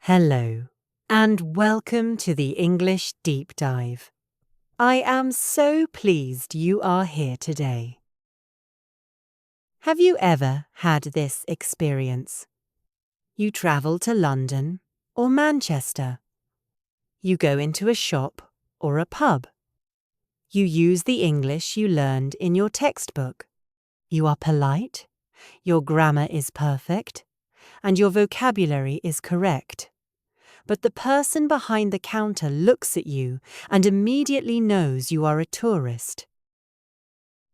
Hello, and welcome to the English Deep Dive. I am so pleased you are here today. Have you ever had this experience? You travel to London or Manchester. You go into a shop or a pub. You use the English you learned in your textbook. You are polite, your grammar is perfect, and your vocabulary is correct. But the person behind the counter looks at you and immediately knows you are a tourist.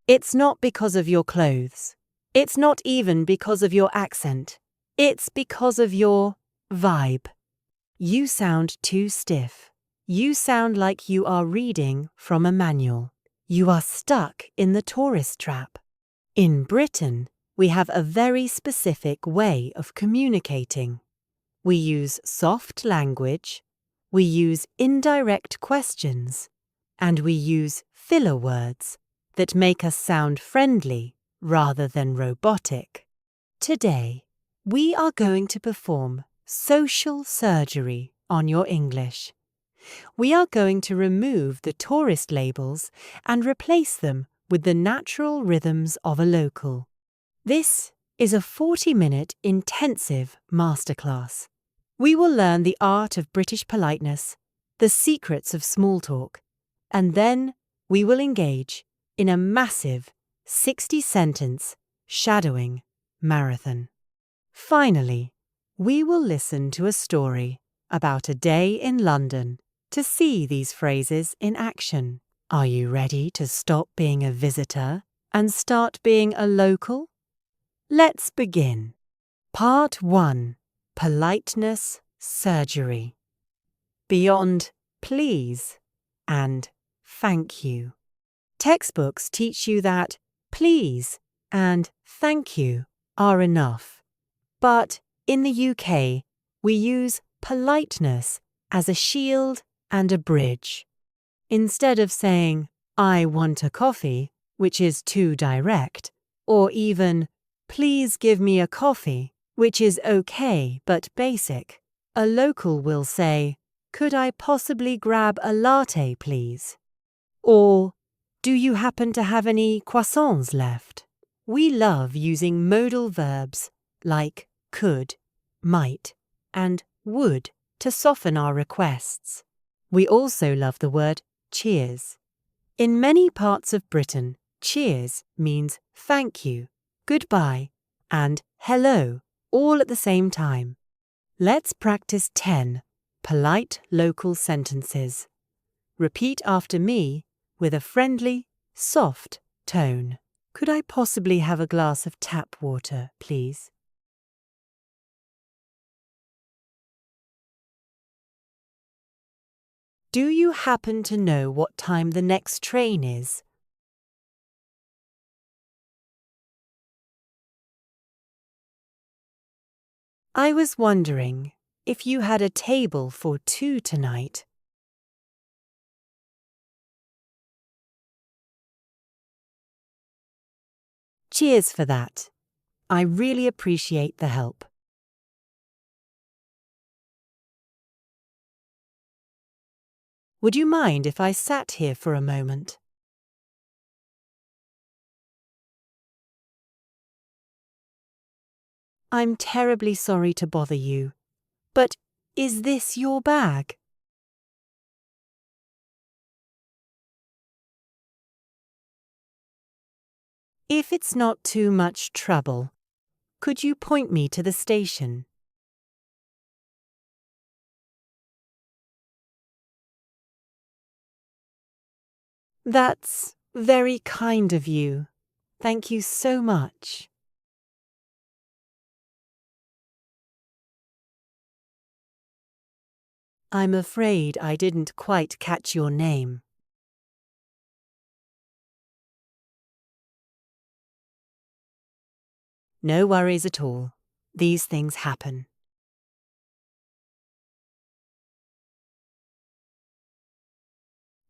It's not because of your clothes. It's not even because of your accent. It's because of your vibe. You sound too stiff. You sound like you are reading from a manual. You are stuck in the tourist trap. In Britain, we have a very specific way of communicating. We use soft language, we use indirect questions, and we use filler words that make us sound friendly rather than robotic. Today, we are going to perform social surgery on your English. We are going to remove the tourist labels and replace them with the natural rhythms of a local. This is a 40-minute intensive masterclass. We will learn the art of British politeness, the secrets of small talk, and then we will engage in a massive 60-sentence shadowing marathon. Finally, we will listen to a story about a day in London to see these phrases in action. Are you ready to stop being a visitor and start being a local? Let's begin. Part 1. Politeness surgery. Beyond please and thank you. Textbooks teach you that please and thank you are enough. But in the UK, we use politeness as a shield and a bridge. Instead of saying, I want a coffee, which is too direct, or even, please give me a coffee, which is okay but basic, a local will say, could I possibly grab a latte, please? Or, do you happen to have any croissants left? We love using modal verbs like could, might, and would to soften our requests. We also love the word cheers. In many parts of Britain, cheers means thank you, goodbye, and hello, all at the same time. Let's practice 10 polite local sentences. Repeat after me with a friendly, soft tone. Could I possibly have a glass of tap water, please? Do you happen to know what time the next train is? I was wondering if you had a table for 2 tonight. Cheers for that. I really appreciate the help. Would you mind if I sat here for a moment? I'm terribly sorry to bother you, but is this your bag? If it's not too much trouble, could you point me to the station? That's very kind of you. Thank you so much. I'm afraid I didn't quite catch your name. No worries at all. These things happen.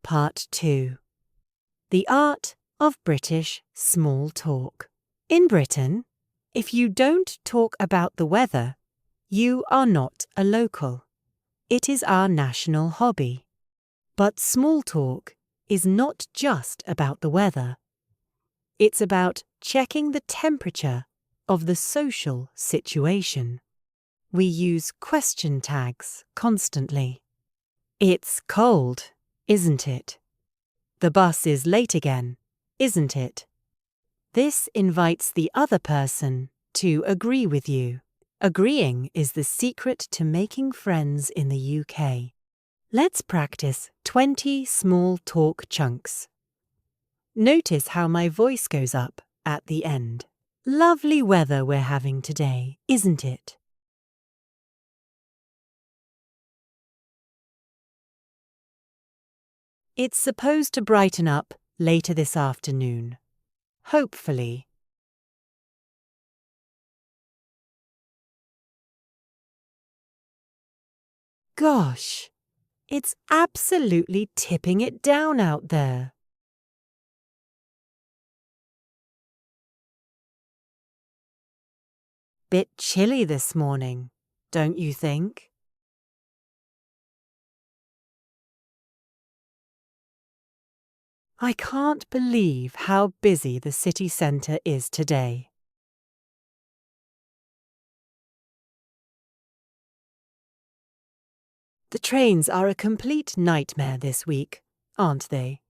Part 2. The art of British small talk. In Britain, if you don't talk about the weather, you are not a local. It is our national hobby. But small talk is not just about the weather. It's about checking the temperature of the social situation. We use question tags constantly. It's cold, isn't it? The bus is late again, isn't it? This invites the other person to agree with you. Agreeing is the secret to making friends in the UK. Let's practice 20 small talk chunks. Notice how my voice goes up at the end. Lovely weather we're having today, isn't it? It's supposed to brighten up later this afternoon. Hopefully. Gosh, it's absolutely tipping it down out there. Bit chilly this morning, don't you think? I can't believe how busy the city centre is today. The trains are a complete nightmare this week, aren't they?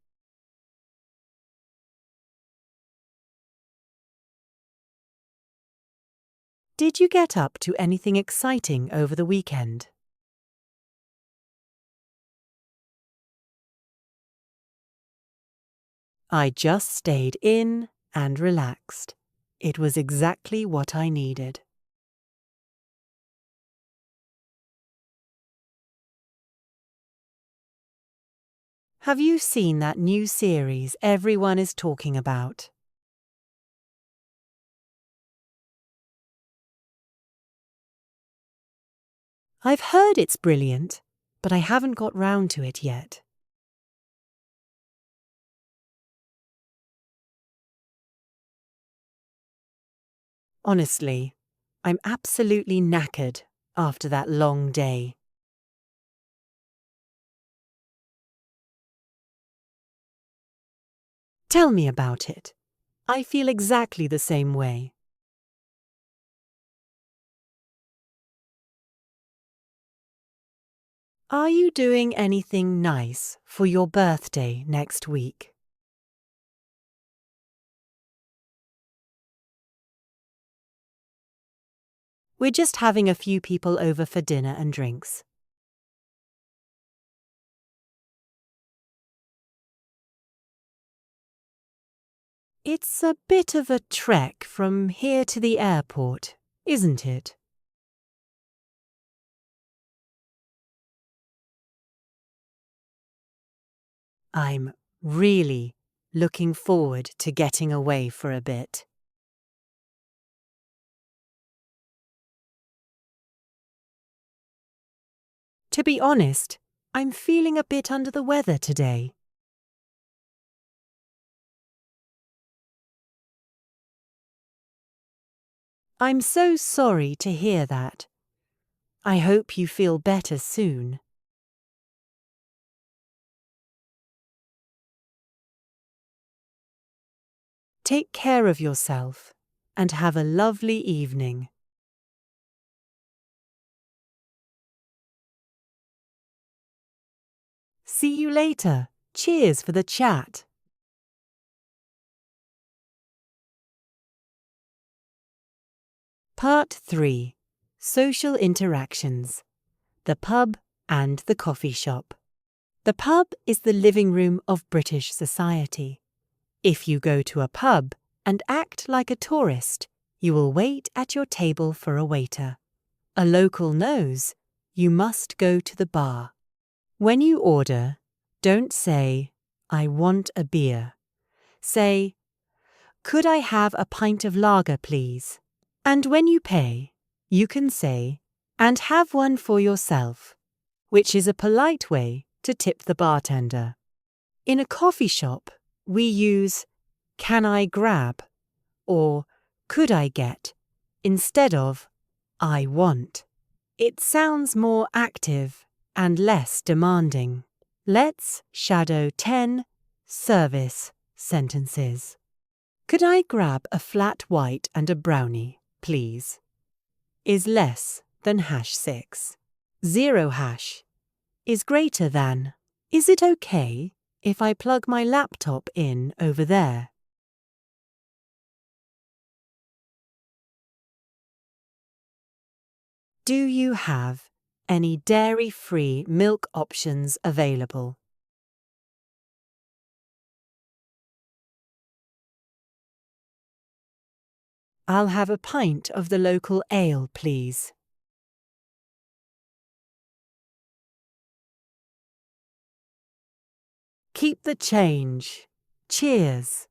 Did you get up to anything exciting over the weekend? I just stayed in and relaxed. It was exactly what I needed. Have you seen that new series everyone is talking about? I've heard it's brilliant, but I haven't got round to it yet. Honestly, I'm absolutely knackered after that long day. Tell me about it. I feel exactly the same way. Are you doing anything nice for your birthday next week? We're just having a few people over for dinner and drinks. It's a bit of a trek from here to the airport, isn't it? I'm really looking forward to getting away for a bit. To be honest, I'm feeling a bit under the weather today. I'm so sorry to hear that. I hope you feel better soon. Take care of yourself and have a lovely evening. See you later. Cheers for the chat. Part 3. Social Interactions. The pub and the coffee shop. The pub is the living room of British society. If you go to a pub and act like a tourist, you will wait at your table for a waiter. A local knows you must go to the bar. When you order, don't say, "I want a beer." Say, "Could I have a pint of lager, please?" And when you pay, you can say, "And have one for yourself," which is a polite way to tip the bartender. In a coffee shop, we use "Can I grab?" or "Could I get?" instead of "I want." It sounds more active and less demanding. Let's shadow 10 service sentences. Could I grab a flat white and a brownie, please? Is less than #6. 0 hash is greater than. Is it okay if I plug my laptop in over there? Do you have any dairy-free milk options available? I'll have a pint of the local ale, please. Keep the change. Cheers.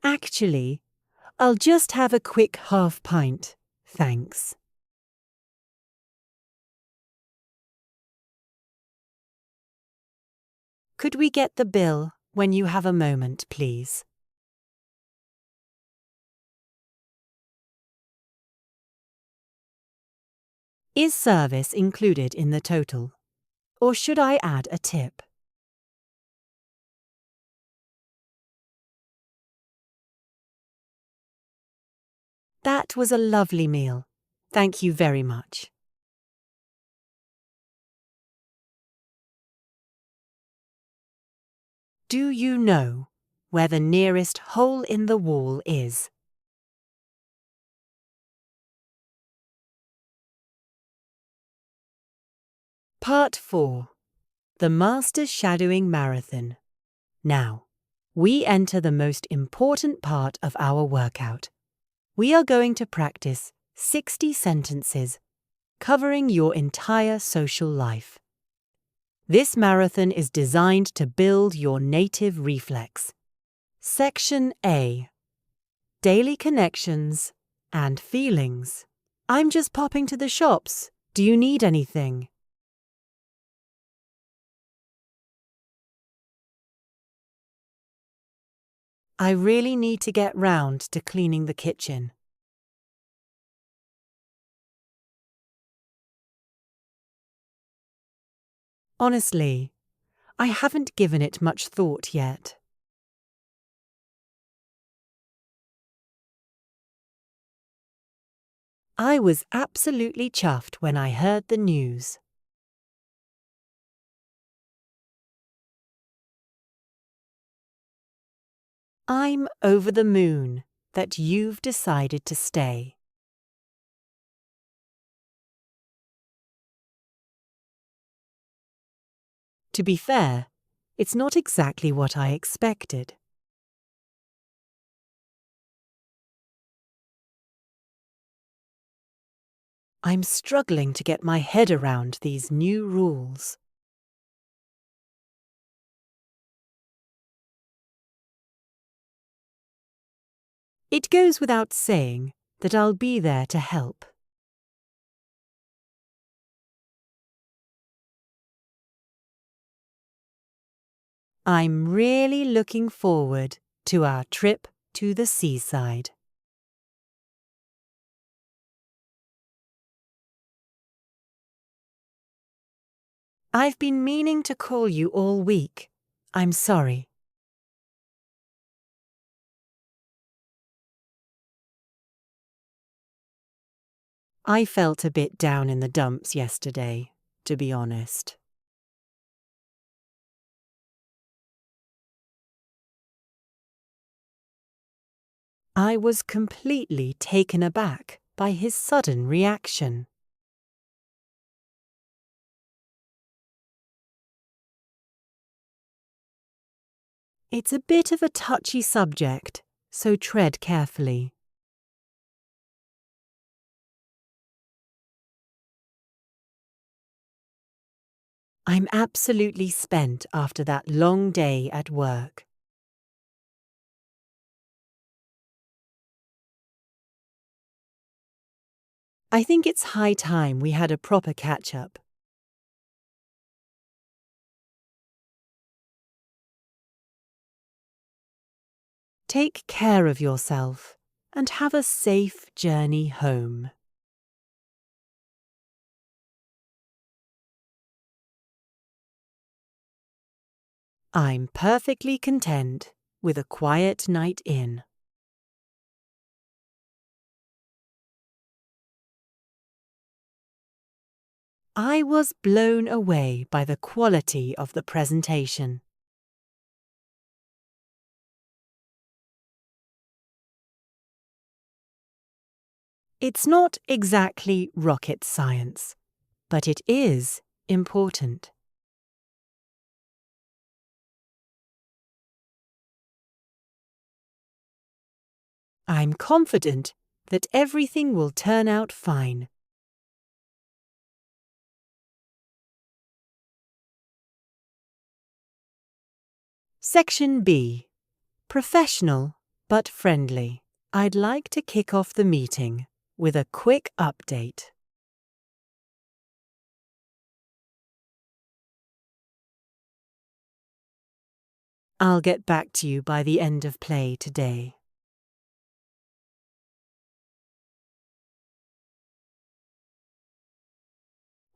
Actually, I'll just have a quick half pint, thanks. Could we get the bill when you have a moment, please? Is service included in the total? Or should I add a tip? That was a lovely meal. Thank you very much. Do you know where the nearest hole in the wall is? Part 4. The Master Shadowing Marathon. Now, we enter the most important part of our workout. We are going to practice 60 sentences covering your entire social life. This marathon is designed to build your native reflex. Section A. Daily connections and feelings. I'm just popping to the shops. Do you need anything? I really need to get round to cleaning the kitchen. Honestly, I haven't given it much thought yet. I was absolutely chuffed when I heard the news. I'm over the moon that you've decided to stay. To be fair, it's not exactly what I expected. I'm struggling to get my head around these new rules. It goes without saying that I'll be there to help. I'm really looking forward to our trip to the seaside. I've been meaning to call you all week. I'm sorry. I felt a bit down in the dumps yesterday, to be honest. I was completely taken aback by his sudden reaction. It's a bit of a touchy subject, so tread carefully. I'm absolutely spent after that long day at work. I think it's high time we had a proper catch-up. Take care of yourself and have a safe journey home. I'm perfectly content with a quiet night in. I was blown away by the quality of the presentation. It's not exactly rocket science, but it is important. I'm confident that everything will turn out fine. Section B. Professional but friendly. I'd like to kick off the meeting with a quick update. I'll get back to you by the end of play today.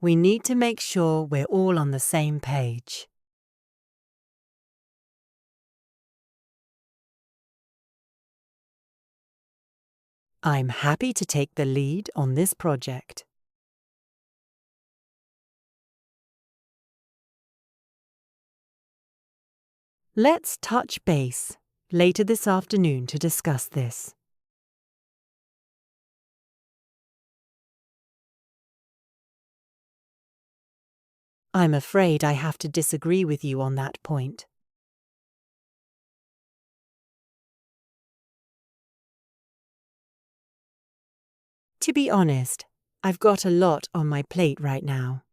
We need to make sure we're all on the same page. I'm happy to take the lead on this project. Let's touch base later this afternoon to discuss this. I'm afraid I have to disagree with you on that point. To be honest, I've got a lot on my plate right now.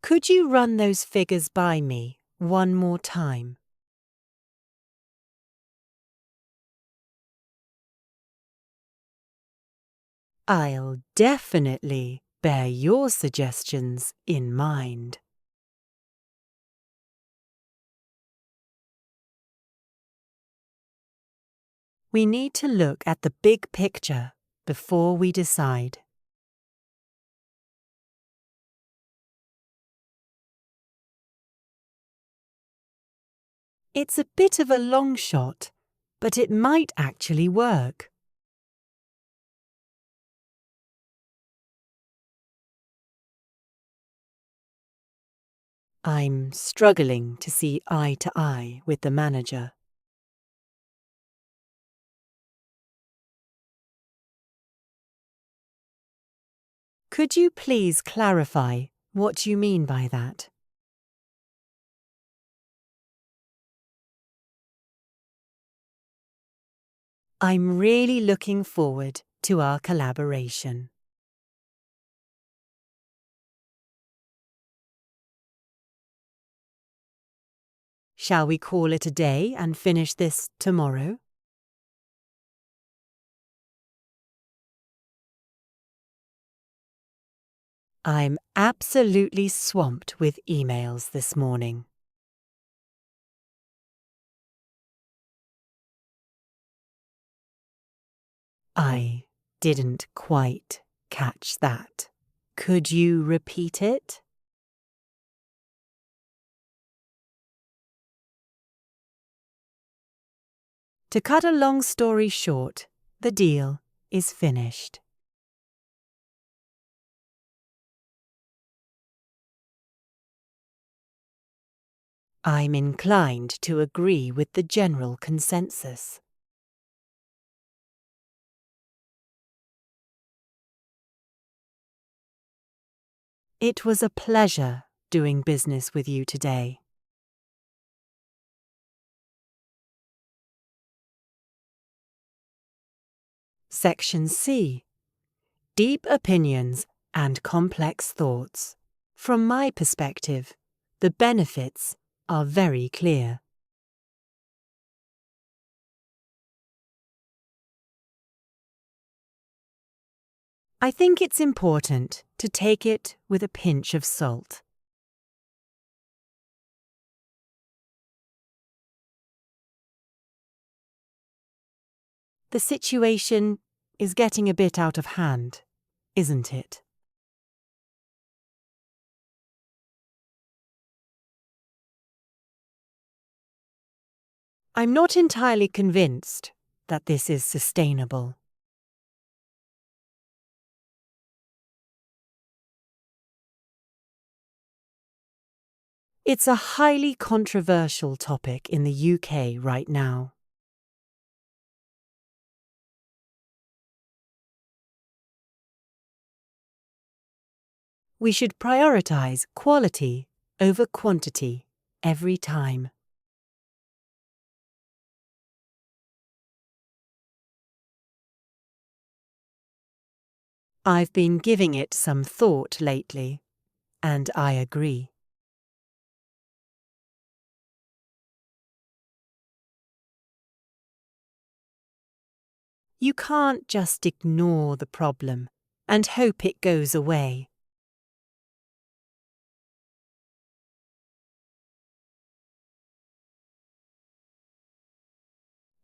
Could you run those figures by me one more time? I'll definitely bear your suggestions in mind. We need to look at the big picture before we decide. It's a bit of a long shot, but it might actually work. I'm struggling to see eye to eye with the manager. Could you please clarify what you mean by that? I'm really looking forward to our collaboration. Shall we call it a day and finish this tomorrow? I'm absolutely swamped with emails this morning. I didn't quite catch that. Could you repeat it? To cut a long story short, the deal is finished. I'm inclined to agree with the general consensus. It was a pleasure doing business with you today. Section C. Deep opinions and complex thoughts. From my perspective, the benefits are very clear. I think it's important to take it with a pinch of salt. The situation is getting a bit out of hand, isn't it? I'm not entirely convinced that this is sustainable. It's a highly controversial topic in the UK right now. We should prioritize quality over quantity every time. I've been giving it some thought lately, and I agree. You can't just ignore the problem and hope it goes away.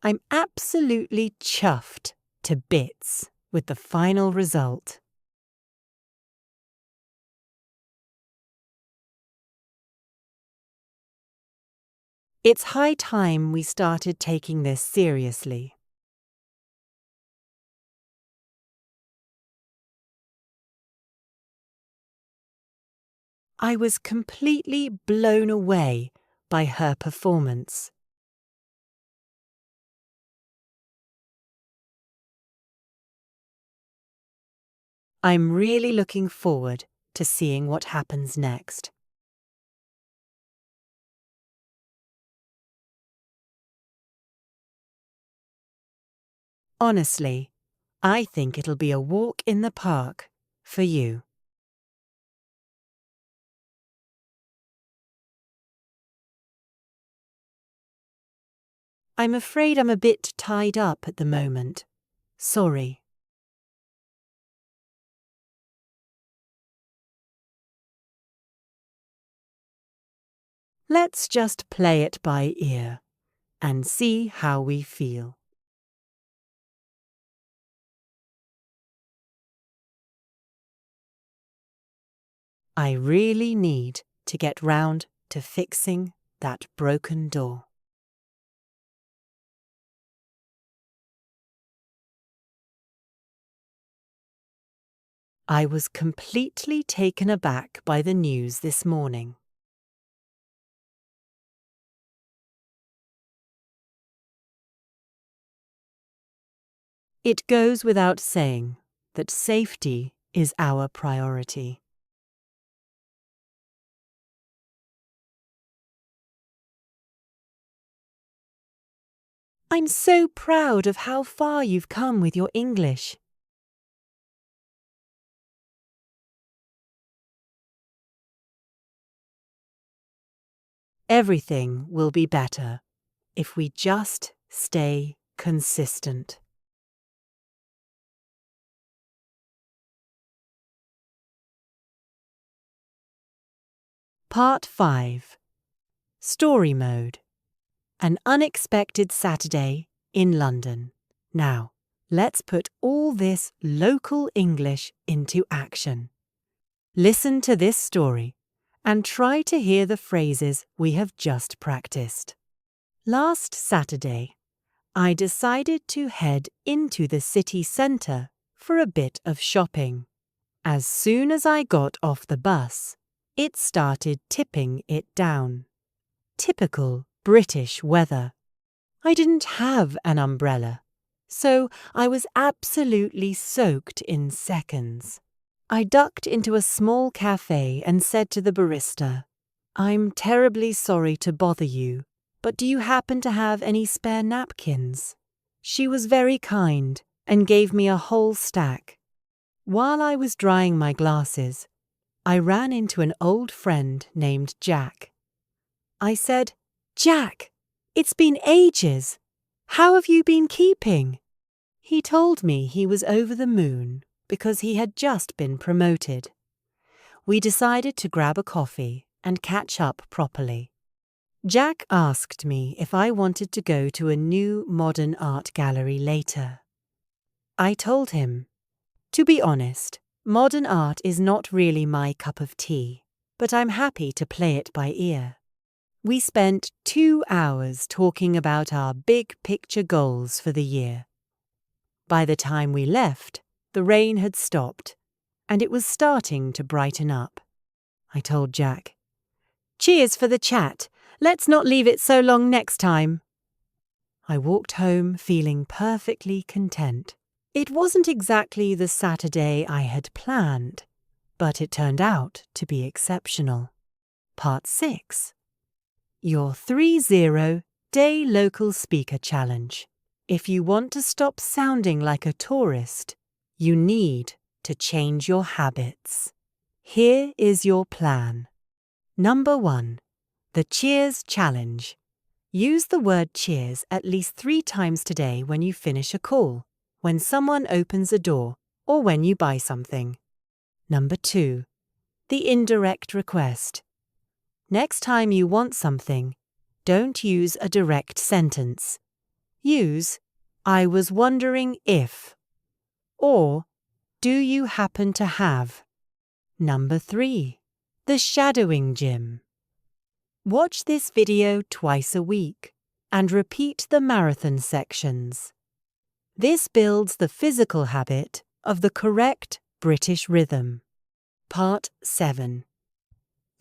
I'm absolutely chuffed to bits with the final result. It's high time we started taking this seriously. I was completely blown away by her performance. I'm really looking forward to seeing what happens next. Honestly, I think it'll be a walk in the park for you. I'm afraid I'm a bit tied up at the moment. Sorry. Let's just play it by ear and see how we feel. I really need to get round to fixing that broken door. I was completely taken aback by the news this morning. It goes without saying that safety is our priority. I'm so proud of how far you've come with your English. Everything will be better if we just stay consistent. Part 5. Story Mode. An unexpected Saturday in London. Now, let's put all this local English into action. Listen to this story and try to hear the phrases we have just practiced. Last Saturday, I decided to head into the city centre for a bit of shopping. As soon as I got off the bus, it started tipping it down. Typical British weather. I didn't have an umbrella, so I was absolutely soaked in seconds. I ducked into a small cafe and said to the barista, "I'm terribly sorry to bother you, but do you happen to have any spare napkins?" She was very kind and gave me a whole stack. While I was drying my glasses, I ran into an old friend named Jack. I said, "Jack, it's been ages. How have you been keeping?" He told me he was over the moon because he had just been promoted. We decided to grab a coffee and catch up properly. Jack asked me if I wanted to go to a new modern art gallery later. I told him, to be honest, modern art is not really my cup of tea, but I'm happy to play it by ear. We spent 2 hours talking about our big picture goals for the year. By the time we left, the rain had stopped, and it was starting to brighten up. I told Jack, "Cheers for the chat. Let's not leave it so long next time." I walked home feeling perfectly content. It wasn't exactly the Saturday I had planned, but it turned out to be exceptional. Part 6. Your 30-Day Local Speaker Challenge. If you want to stop sounding like a tourist, you need to change your habits. Here is your plan. Number 1. The Cheers Challenge. Use the word cheers at least 3 times today when you finish a call, when someone opens a door, or when you buy something. Number 2. The indirect request. Next time you want something, don't use a direct sentence. Use, "I was wondering if," or "Do you happen to have?" Number 3. The shadowing gym. Watch this video twice a week and repeat the marathon sections. This builds the physical habit of the correct British rhythm. Part 7.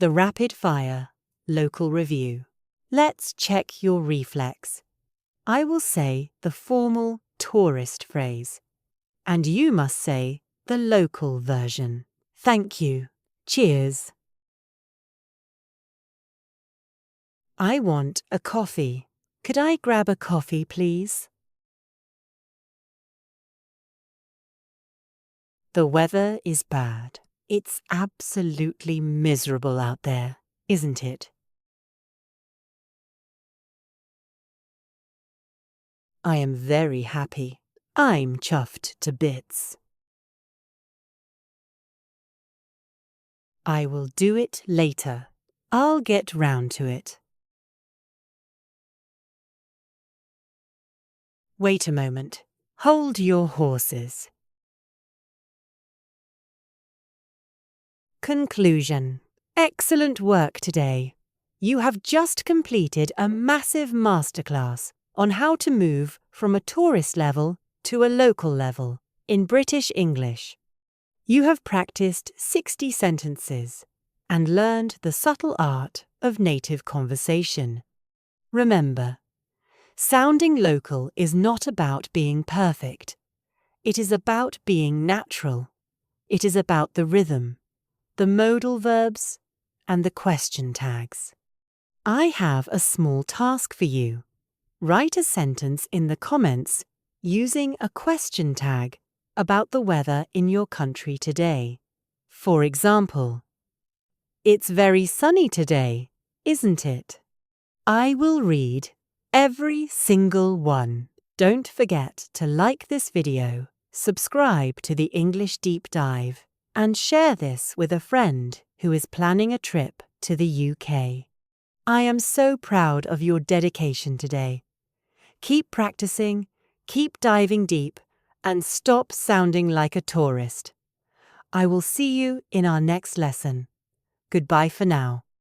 The Rapid Fire Local Review. Let's check your reflex. I will say the formal tourist phrase, and you must say the local version. Thank you. Cheers. I want a coffee. Could I grab a coffee, please? The weather is bad. It's absolutely miserable out there, isn't it? I am very happy. I'm chuffed to bits. I will do it later. I'll get round to it. Wait a moment. Hold your horses. Conclusion. Excellent work today. You have just completed a massive masterclass on how to move from a tourist level to a local level in British English. You have practiced 60 sentences and learned the subtle art of native conversation. Remember, sounding local is not about being perfect. It is about being natural. It is about the rhythm, the modal verbs, and the question tags. I have a small task for you. Write a sentence in the comments using a question tag about the weather in your country today. For example, "It's very sunny today, isn't it?" I will read every single one. Don't forget to like this video, subscribe to the English Deep Dive, and share this with a friend who is planning a trip to the UK. I am so proud of your dedication today. Keep practicing, keep diving deep, and stop sounding like a tourist. I will see you in our next lesson. Goodbye for now.